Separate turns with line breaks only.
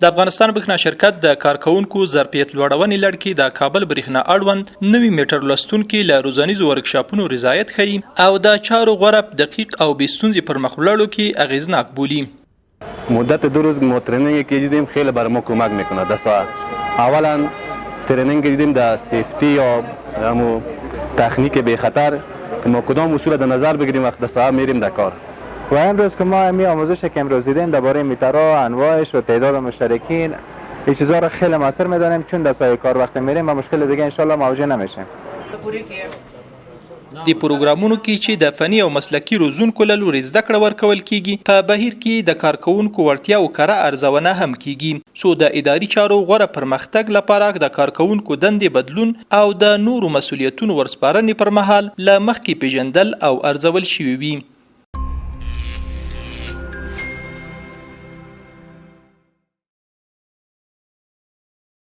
د افغانستان برېښنا شرکت د کارکونکو ظرفیت لوړونې لړ کې د کابل برېښنا اړوند نوي میټر لوستونکي له روزنیزو ورکشاپونو رضایت ښیي او د چارو غوره دقیق او بې ستونزې پر مخ وړلو کې اغیزناک بولي.
مدت 2 روز ما ترنینگ که دیدیم خیلی بر ما کمک میکنه. اولا ترنینگ که دیدیم در سیفتی یا همو تکنیک بی خطر که ما کدام اصول در نظر بگیریم وقت دستا میریم در کار.
و امروز که ما می آموزش که امروز دیدیم درباره میترها، انواعش و تعداد مشترکین این چیزا رو خیلی موثر میدانیم، چون دستای کار وقت میریم و مشکل دیگه ان شاء الله مواجه نمیشیم.
د پروګرامونو کې چې د فني او مسلکي روزونکو له لوري زده کړه ورکول کیږي په بهیر کې د کارکونکو وړتیاو کره ارزونه هم کیږي، څو د اداري چارو غوره پرمختګ لپاره د کارکونکو دندې بدلون او د نورو مسولیتونو ورسپارنې پر مهال له مخکې پیژندل او ارزول شوي وي.